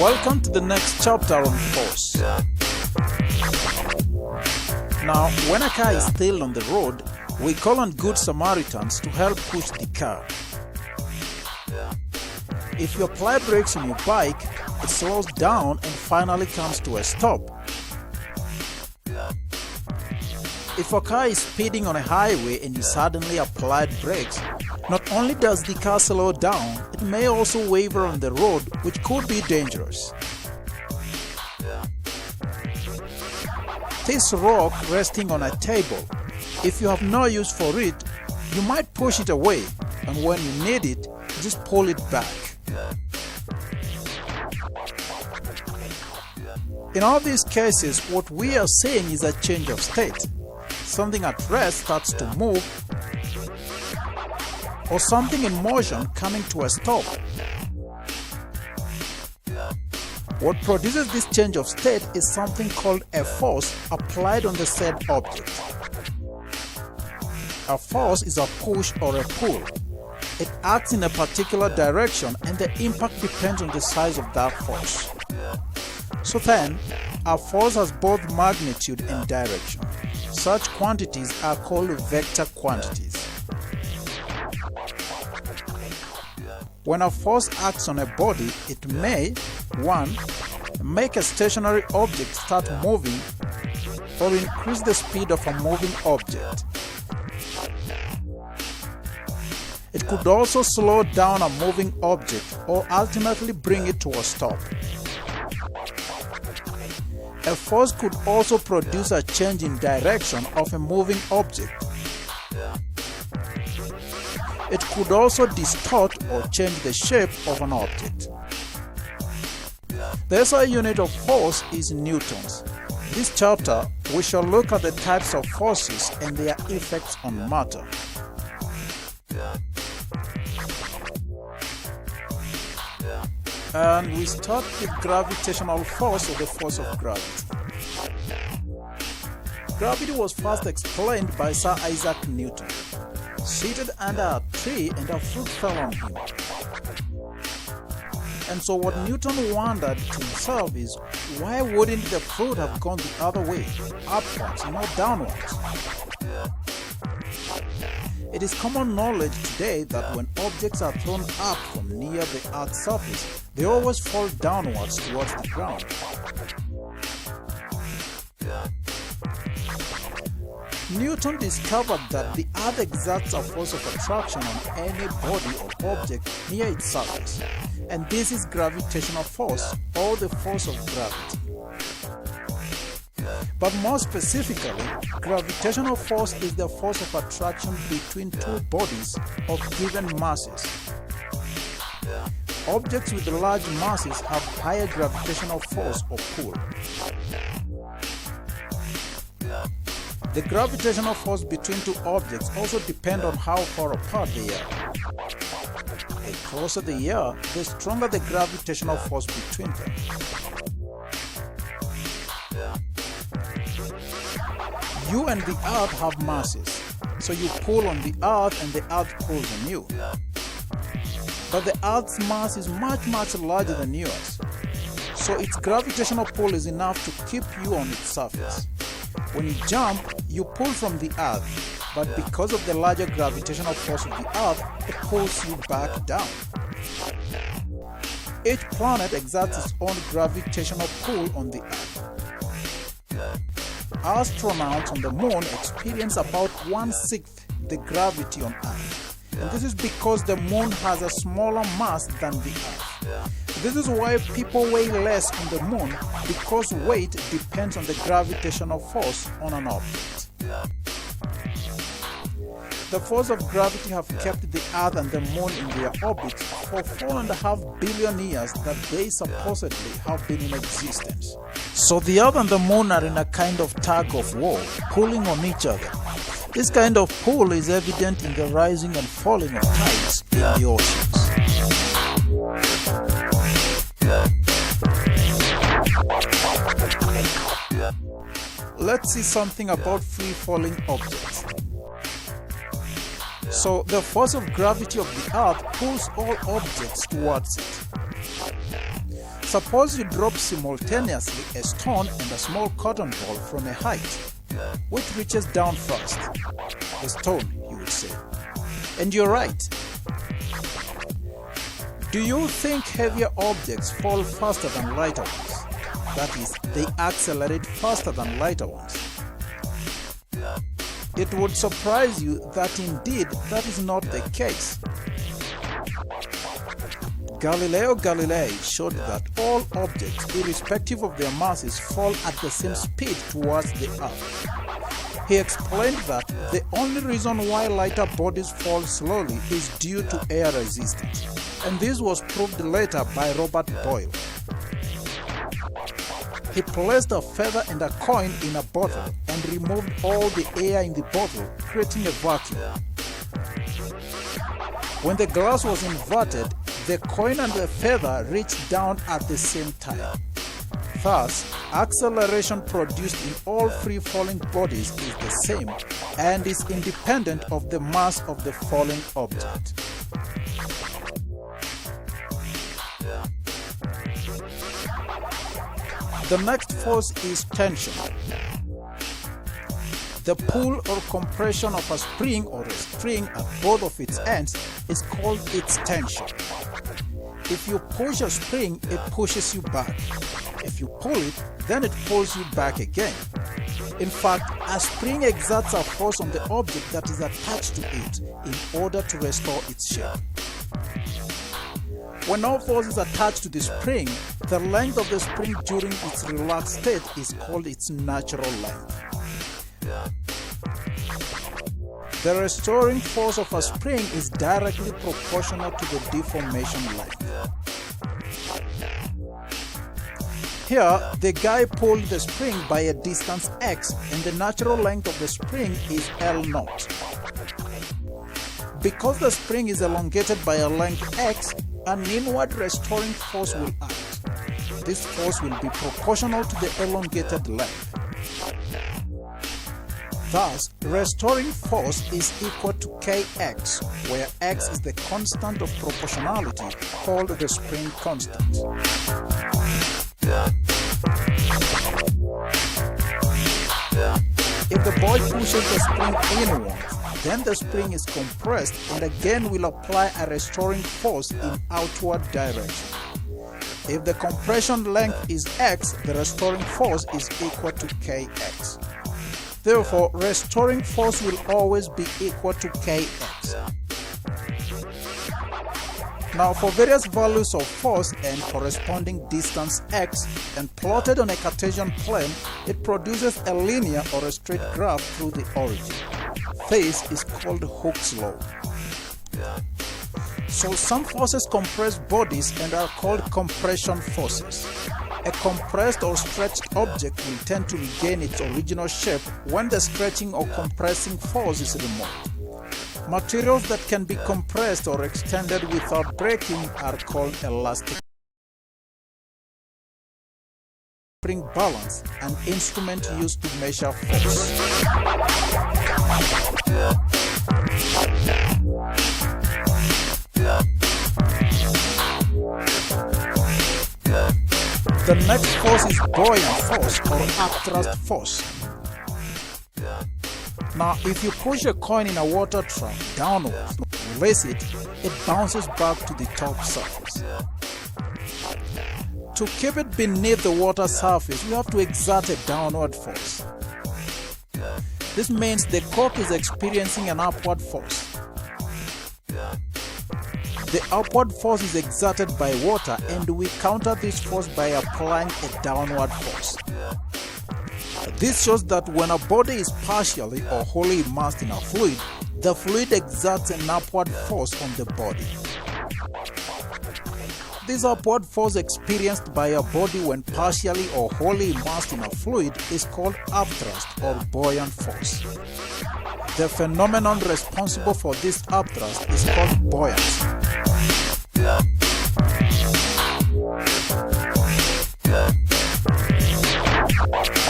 Welcome to the next chapter on force. Now, when a car is still on the road, we call on good Samaritans to help push the car. If you apply brakes on your bike, it slows down and finally comes to a stop. If a car is speeding on a highway and you suddenly applied brakes, not only does the car slow down, it may also waver on the road, which could be dangerous. This rock resting on a table, if you have no use for it, you might push it away, and when you need it, just pull it back. In all these cases, what we are seeing is a change of state. Something at rest starts to move, or something in motion coming to a stop. What produces this change of state is something called a force applied on the said object. A force is a push or a pull. It acts in a particular direction and the impact depends on the size of that force. So then, a force has both magnitude and direction. Such quantities are called vector quantities. When a force acts on a body, it may 1. Make a stationary object start moving or increase the speed of a moving object. It could also slow down a moving object or ultimately bring it to a stop. A force could also produce a change in direction of a moving object. It could also distort or change the shape of an object. The SI unit of force is newtons. This chapter, we shall look at the types of forces and their effects on matter. And we start with gravitational force, or the force of gravity. Gravity was first explained by Sir Isaac Newton. Seated under a tree and a fruit fell on him. And so what Newton wondered to himself is, why wouldn't the fruit have gone the other way, upwards and not downwards? It is common knowledge today that when objects are thrown up from near the Earth's surface, they always fall downwards towards the ground. Newton discovered that the Earth exerts a force of attraction on any body or object near its surface, and this is gravitational force, or the force of gravity. But more specifically, gravitational force is the force of attraction between two bodies of given masses. Objects with large masses have higher gravitational force or pull. The gravitational force between two objects also depends on how far apart they are. The closer they are, the stronger the gravitational force between them. You and the Earth have masses, so you pull on the Earth and the Earth pulls on you. But the Earth's mass is much larger than yours, so its gravitational pull is enough to keep you on its surface. When you jump, you pull from the Earth, but because of the larger gravitational force of the Earth, it pulls you back down. Each planet exerts its own gravitational pull on the Earth. Astronauts on the Moon experience about 1/6 the gravity on Earth, and this is because the Moon has a smaller mass than the Earth. This is why people weigh less on the Moon, because weight depends on the gravitational force on an object. The force of gravity have kept the Earth and the Moon in their orbits for 4.5 billion years that they supposedly have been in existence. So the Earth and the Moon are in a kind of tug of war, pulling on each other. This kind of pull is evident in the rising and falling of tides in the oceans. Let's see something about free-falling objects. So the force of gravity of the Earth pulls all objects towards it. Suppose you drop simultaneously a stone and a small cotton ball from a height. Which reaches down first? The stone, you would say. And you're right. Do you think heavier objects fall faster than lighter ones? That is, they accelerate faster than lighter ones. It would surprise you that indeed that is not the case. Galileo Galilei showed that all objects, irrespective of their masses, fall at the same speed towards the Earth. He explained that the only reason why lighter bodies fall slowly is due to air resistance, and this was proved later by Robert Boyle. He placed a feather and a coin in a bottle and removed all the air in the bottle, creating a vacuum. When the glass was inverted, the coin and the feather reached down at the same time. Thus, acceleration produced in all free-falling bodies is the same and is independent of the mass of the falling object. The next force is tension. The pull or compression of a spring or a string at both of its ends is called its tension. If you push a spring, it pushes you back. If you pull it, then it pulls you back again. In fact, a spring exerts a force on the object that is attached to it in order to restore its shape. When no force is attached to the spring, the length of the spring during its relaxed state is called its natural length. The restoring force of a spring is directly proportional to the deformation length. Here, the guy pulled the spring by a distance x, and the natural length of the spring is L0. Because the spring is elongated by a length x, an inward restoring force will act. This force will be proportional to the elongated length. Thus, restoring force is equal to Kx, where x is the constant of proportionality called the spring constant. If the boy pushes the spring inwards, then the spring is compressed and again will apply a restoring force in outward direction. If the compression length is x, the restoring force is equal to Kx. Therefore, restoring force will always be equal to Kx. Now, for various values of force and corresponding distance x, and plotted on a Cartesian plane, it produces a linear or a straight graph through the origin. This is called Hooke's law. So some forces compress bodies and are called compression forces. A compressed or stretched object will tend to regain its original shape when the stretching or compressing force is removed. Materials that can be compressed or extended without breaking are called elastic. Spring balance, an instrument used to measure force. The next force is buoyant force or upthrust force. Now, if you push a coin in a water trough downwards, release it, it bounces back to the top surface. To keep it beneath the water surface, you have to exert a downward force. This means the cork is experiencing an upward force. The upward force is exerted by water, and we counter this force by applying a downward force. This shows that when a body is partially or wholly immersed in a fluid, the fluid exerts an upward force on the body. This upward force experienced by a body when partially or wholly immersed in a fluid is called upthrust or buoyant force. The phenomenon responsible for this upthrust is called buoyancy.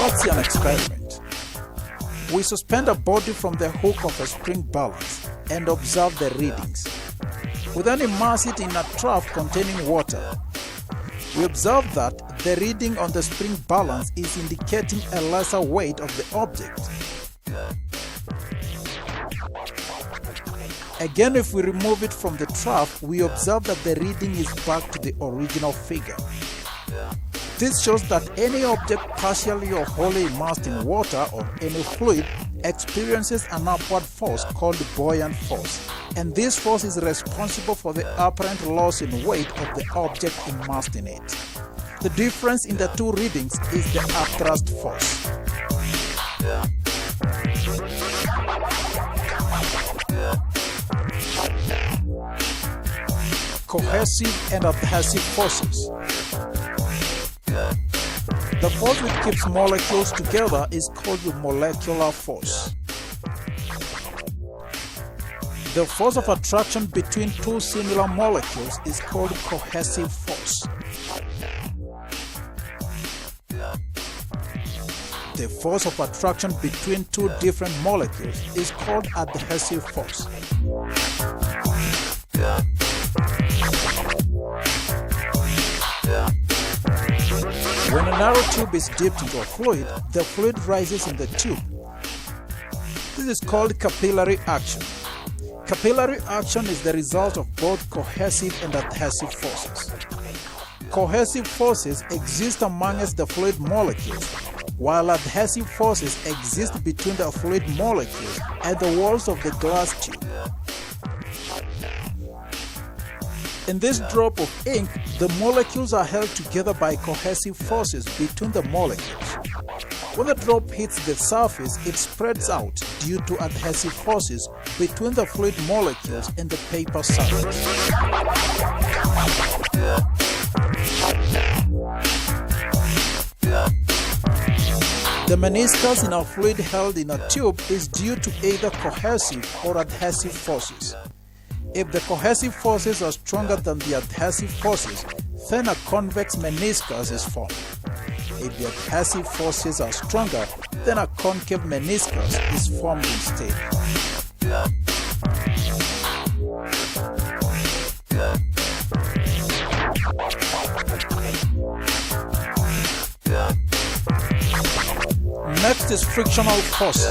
Let's see an experiment. We suspend a body from the hook of a spring balance and observe the readings. We then immerse it in a trough containing water. we observe that the reading on the spring balance is indicating a lesser weight of the object. Again, if we remove it from the trough, we observe that the reading is back to the original figure. This shows that any object partially or wholly immersed in water or any fluid experiences an upward force called buoyant force, and this force is responsible for the apparent loss in weight of the object immersed in it. The difference in the two readings is the upthrust force. Cohesive and adhesive forces. The force which keeps molecules together is called the molecular force. The force of attraction between two similar molecules is called cohesive force. The force of attraction between two different molecules is called adhesive force. When a narrow tube is dipped into a fluid, the fluid rises in the tube. This is called capillary action. Capillary action is the result of both cohesive and adhesive forces. Cohesive forces exist amongst the fluid molecules, while adhesive forces exist between the fluid molecules and the walls of the glass tube. In this drop of ink, the molecules are held together by cohesive forces between the molecules. When the drop hits the surface, it spreads out due to adhesive forces between the fluid molecules and the paper surface. The meniscus in a fluid held in a tube is due to either cohesive or adhesive forces. If the cohesive forces are stronger than the adhesive forces, then a convex meniscus is formed. If the adhesive forces are stronger, then a concave meniscus is formed instead. Next is frictional force.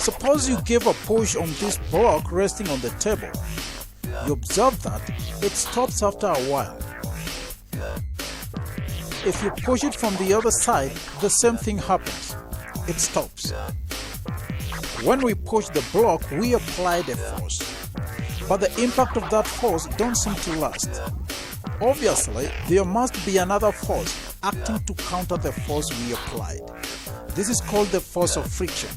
Suppose you give a push on this block resting on the table. You observe that it stops after a while. If you push it from the other side, the same thing happens. It stops. When we push the block, we apply the force. But the impact of that force don't seem to last. Obviously, there must be another force acting to counter the force we applied. This is called the force of friction.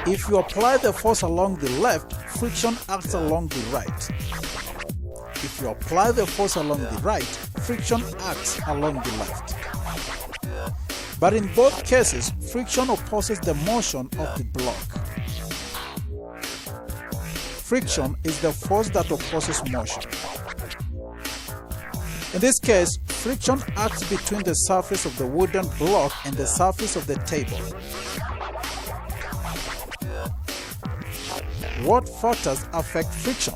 If you apply the force along the left, friction acts along the right. If you apply the force along the right, friction acts along the left. But in both cases, friction opposes the motion of the block. Friction is the force that opposes motion. In this case, friction acts between the surface of the wooden block and the surface of the table. What factors affect friction?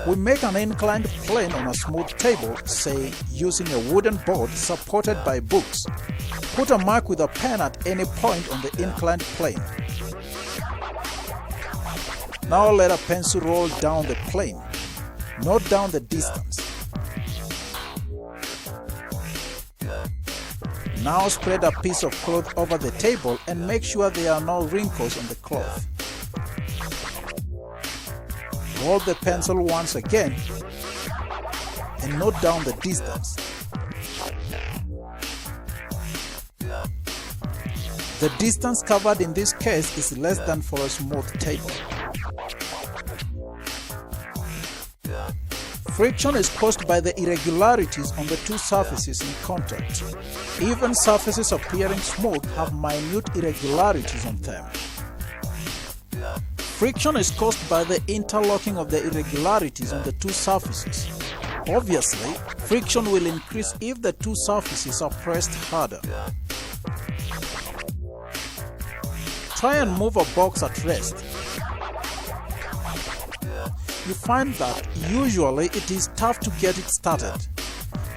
We make an inclined plane on a smooth table, say using a wooden board supported by books. Put a mark with a pen at any point on the inclined plane. Now let a pencil roll down the plane. Note down the distance. Now spread a piece of cloth over the table and make sure there are no wrinkles on the cloth. Roll the pencil once again and note down the distance. The distance covered in this case is less than for a smooth table. Friction is caused by the irregularities on the two surfaces in contact. Even surfaces appearing smooth have minute irregularities on them. Friction is caused by the interlocking of the irregularities on the two surfaces. Obviously, friction will increase if the two surfaces are pressed harder. Try and move a box at rest. you find that usually it is tough to get it started.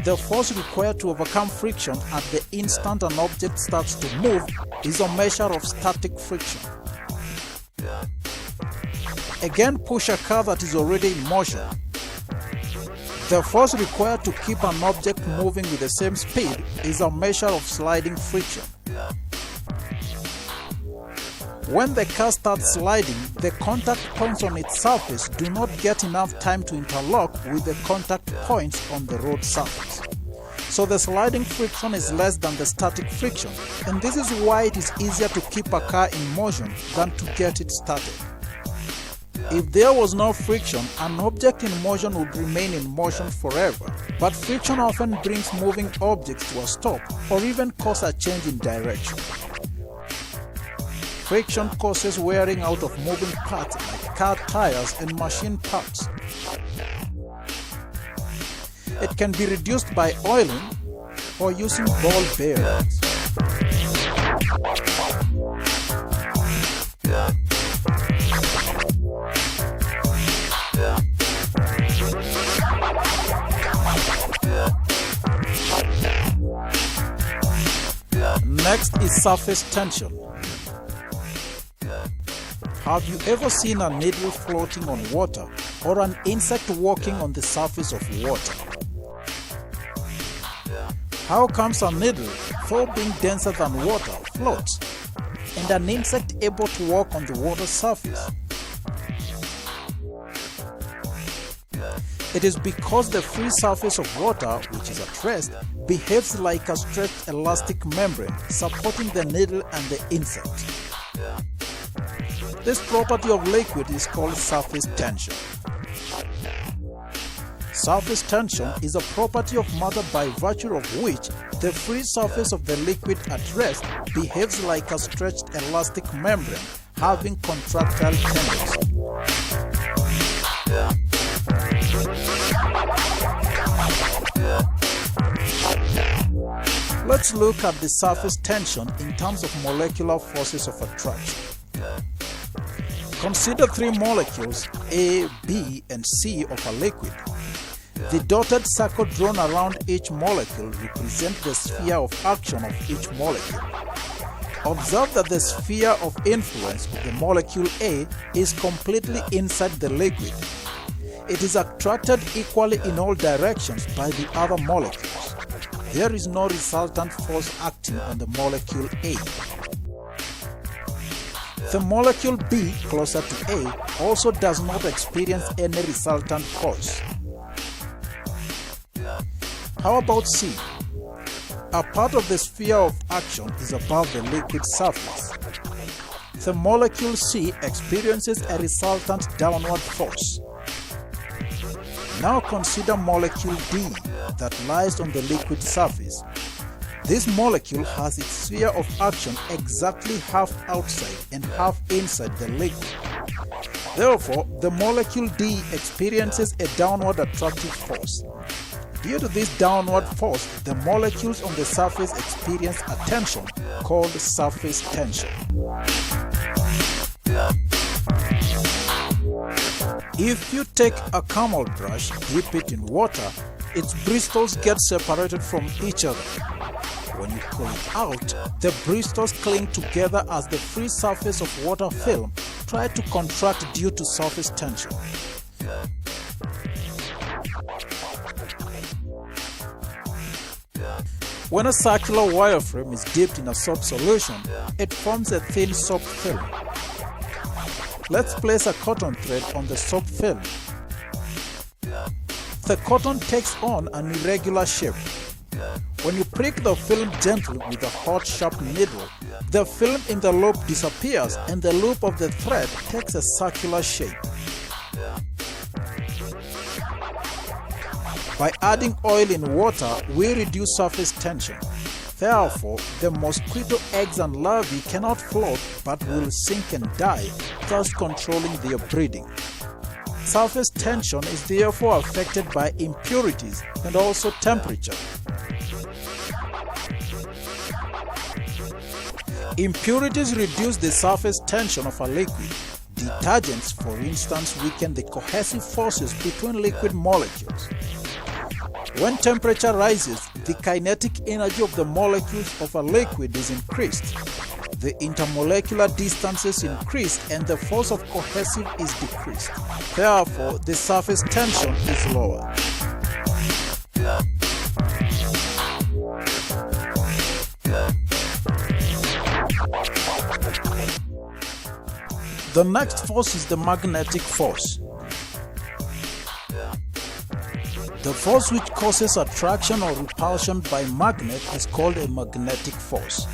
The force required to overcome friction at the instant an object starts to move is a measure of static friction. Again, push a car that is already in motion. The force required to keep an object moving with the same speed is a measure of sliding friction. When the car starts sliding, the contact points on its surface do not get enough time to interlock with the contact points on the road surface. So the sliding friction is less than the static friction, and this is why it is easier to keep a car in motion than to get it started. If there was no friction, an object in motion would remain in motion forever, but friction often brings moving objects to a stop or even cause a change in direction. Friction causes wearing out of moving parts like car tires and machine parts. It can be reduced by oiling or using ball bearings. Next is surface tension. Have you ever seen a needle floating on water or an insect walking on the surface of water? How comes a needle, though being denser than water, floats, and an insect able to walk on the water surface? It is because the free surface of water, which is at rest, behaves like a stretched elastic membrane supporting the needle and the insect. This property of liquid is called surface tension. Surface tension is a property of matter by virtue of which the free surface of the liquid at rest behaves like a stretched elastic membrane having contractile tendency. Let's look at the surface tension in terms of molecular forces of attraction. Consider three molecules A, B, and C of a liquid. The dotted circle drawn around each molecule represents the sphere of action of each molecule. Observe that the sphere of influence of the molecule A is completely inside the liquid. It is attracted equally in all directions by the other molecules. There is no resultant force acting on the molecule A. The molecule B, closer to A, also does not experience any resultant force. How about C? A part of the sphere of action is above the liquid surface. The molecule C experiences a resultant downward force. Now consider molecule D that lies on the liquid surface. This molecule has its sphere of action exactly half outside and half inside the liquid. Therefore, the molecule D experiences a downward attractive force. Due to this downward force, the molecules on the surface experience a tension called surface tension. If you take a camel brush, dip it in water, its bristles get separated from each other. When you pull it out, the bristles cling together as the free surface of water film tries to contract due to surface tension. When a circular wireframe is dipped in a soap solution, it forms a thin soap film. Let's place a cotton thread on the soap film. The cotton takes on an irregular shape. When you prick the film gently with a hot, sharp needle, the film in the loop disappears and the loop of the thread takes a circular shape. By adding oil in water, we reduce surface tension. Therefore, the mosquito eggs and larvae cannot float but will sink and die, thus controlling their breeding. Surface tension is therefore affected by impurities and also temperature. Impurities reduce the surface tension of a liquid. Detergents, for instance, weaken the cohesive forces between liquid molecules. When temperature rises, the kinetic energy of the molecules of a liquid is increased. The intermolecular distances increase and the force of cohesive is decreased. Therefore, the surface tension is lower. The next force is the magnetic force. The force which causes attraction or repulsion by magnet is called a magnetic force.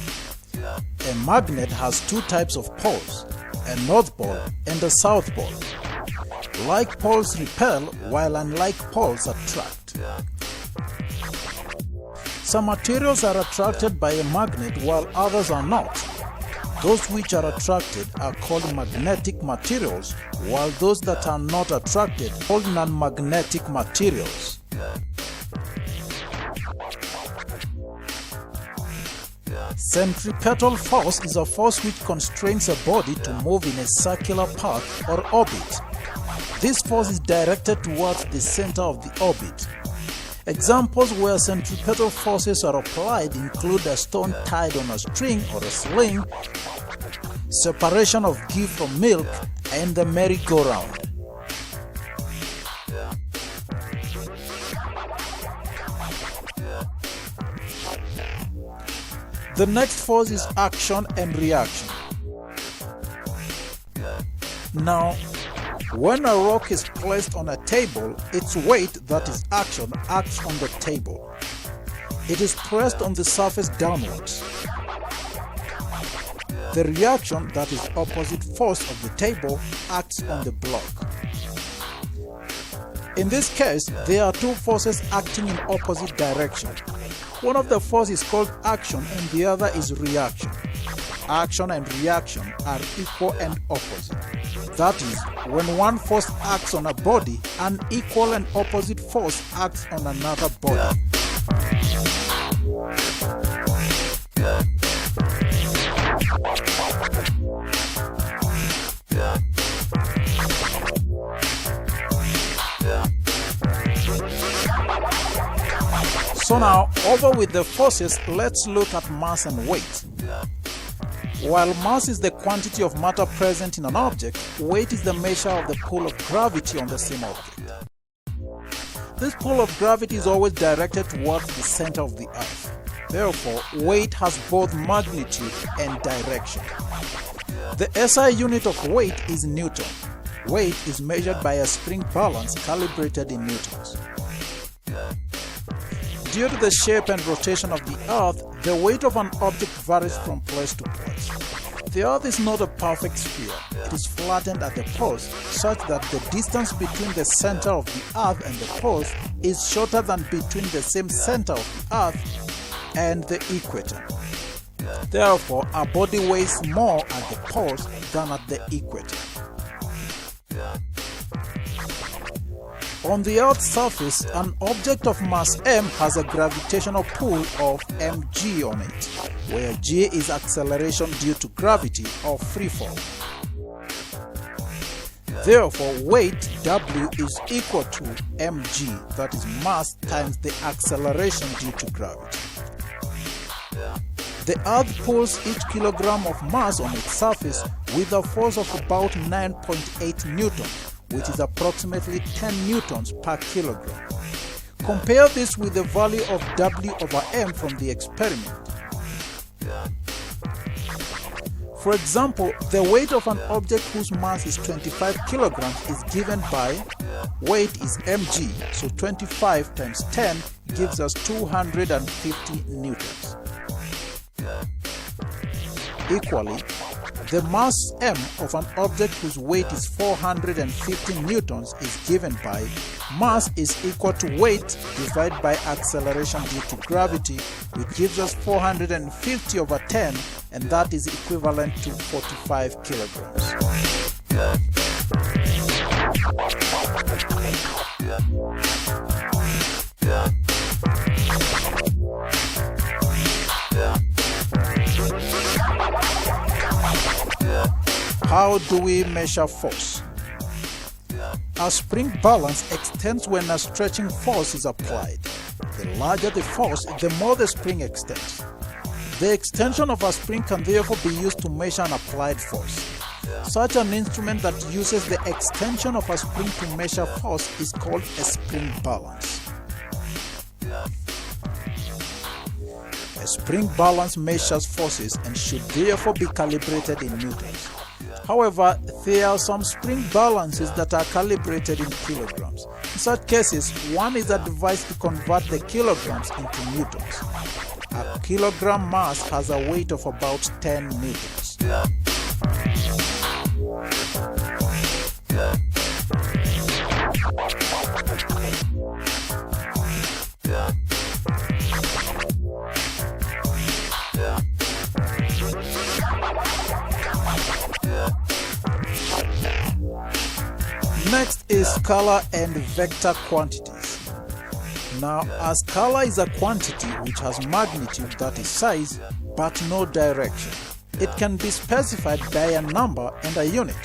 A magnet has two types of poles, a north pole and a south pole. Like poles repel, while unlike poles attract. Some materials are attracted by a magnet while others are not. Those which are attracted are called magnetic materials, while those that are not attracted are called non-magnetic materials. Centripetal force is a force which constrains a body to move in a circular path or orbit. This force is directed towards the center of the orbit. Examples where centripetal forces are applied include a stone tied on a string or a sling, separation of ghee from milk, and the merry-go-round. The next force is action and reaction. Now, when a rock is placed on a table, its weight, that is action, acts on the table. It is pressed on the surface downwards. The reaction, that is opposite force of the table, acts on the block. In this case, there are two forces acting in opposite directions. One of the forces is called action and the other is reaction. Action and reaction are equal and opposite. That is, when one force acts on a body, an equal and opposite force acts on another body. So now, over with the forces, let's look at mass and weight. While mass is the quantity of matter present in an object, weight is the measure of the pull of gravity on the same object. This pull of gravity is always directed towards the center of the earth. Therefore, weight has both magnitude and direction. The SI unit of weight is Newton. Weight is measured by a spring balance calibrated in newtons. Due to the shape and rotation of the earth, the weight of an object varies from place to place. The earth is not a perfect sphere. It is flattened at the poles such that the distance between the center of the earth and the poles is shorter than between the same center of the earth and the equator. Therefore, a body weighs more at the poles than at the equator. On the Earth's surface, an object of mass m has a gravitational pull of mg on it, where g is acceleration due to gravity or free fall. Therefore, weight w is equal to mg, that is mass times the acceleration due to gravity. The Earth pulls each kilogram of mass on its surface with a force of about 9.8 newtons, which is approximately 10 newtons per kilogram. Compare this with the value of W over m from the experiment. For example, the weight of an object whose mass is 25 kilograms is given by weight is mg, so 25 times 10 gives us 250 newtons. Equally, the mass m of an object whose weight is 450 newtons is given by mass is equal to weight divided by acceleration due to gravity, which gives us 450 over 10, and that is equivalent to 45 kilograms. How do we measure force? A spring balance extends when a stretching force is applied. The larger the force, the more the spring extends. The extension of a spring can therefore be used to measure an applied force. Such an instrument that uses the extension of a spring to measure force is called a spring balance. A spring balance measures forces and should therefore be calibrated in newtons. However, there are some spring balances that are calibrated in kilograms. In such cases, one is advised to convert the kilograms into newtons. A kilogram mass has a weight of about 10 newtons. Next is scalar and vector quantities. Now, a scalar is a quantity which has magnitude, that is size, but no direction. It can be specified by a number and a unit.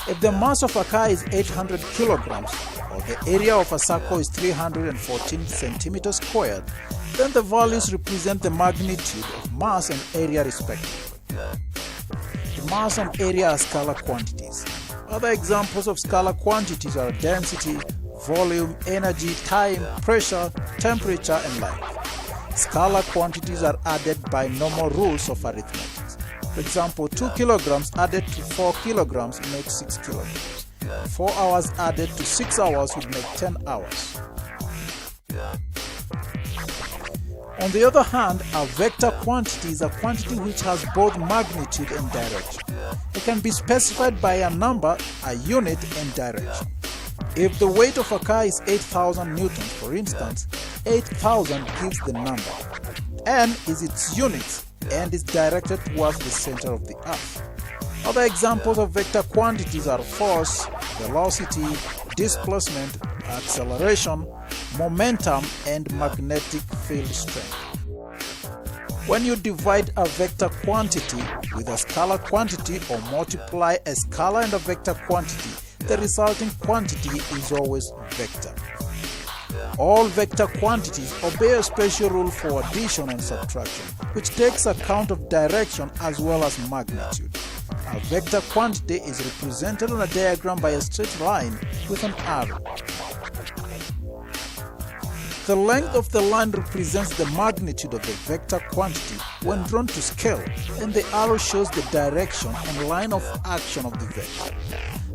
If the mass of a car is 800 kilograms, or the area of a circle is 314 centimeters squared, then the values represent the magnitude of mass and area respectively. The mass and area are scalar quantities. Other examples of scalar quantities are density, volume, energy, time, pressure, temperature, and length. Scalar quantities are added by normal rules of arithmetic. For example, 2 kilograms added to 4 kilograms makes 6 kilograms. 4 hours added to 6 hours would make 10 hours. On the other hand, a vector quantity is a quantity which has both magnitude and direction. It can be specified by a number, a unit, and direction. If the weight of a car is 8,000 newtons, for instance, 8,000 gives the number. N is its unit and is directed towards the center of the earth. Other examples of vector quantities are force, velocity, displacement, acceleration, momentum, and magnetic field strength. When you divide a vector quantity with a scalar quantity or multiply a scalar and a vector quantity, the resulting quantity is always vector. All vector quantities obey a special rule for addition and subtraction, which takes account of direction as well as magnitude. A vector quantity is represented on a diagram by a straight line with an arrow. The length of the line represents the magnitude of the vector quantity when drawn to scale, and the arrow shows the direction and line of action of the vector.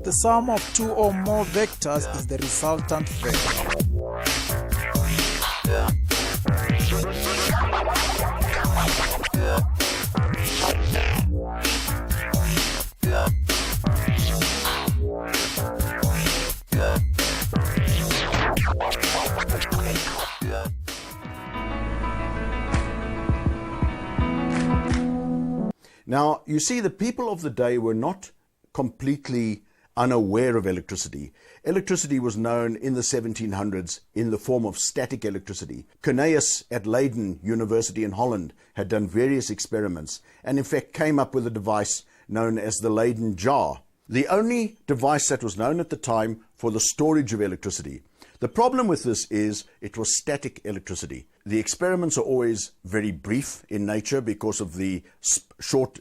The sum of two or more vectors is the resultant vector. Now, you see, the people of the day were not completely unaware of electricity. Electricity was known in the 1700s in the form of static electricity. Cuneus at Leiden University in Holland had done various experiments and in fact came up with a device known as the Leyden jar, the only device that was known at the time for the storage of electricity. The problem with this is it was static electricity. The experiments are always very brief in nature because of the short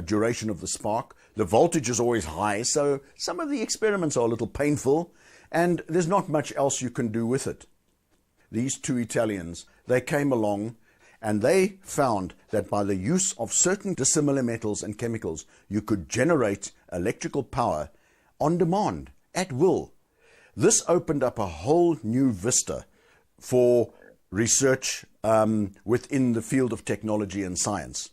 duration of the spark. The voltage is always high, so some of the experiments are a little painful, and there's not much else you can do with it. These two Italians, they came along and they found that by the use of certain dissimilar metals and chemicals, you could generate electrical power on demand, at will. This opened up a whole new vista for research within the field of technology and science.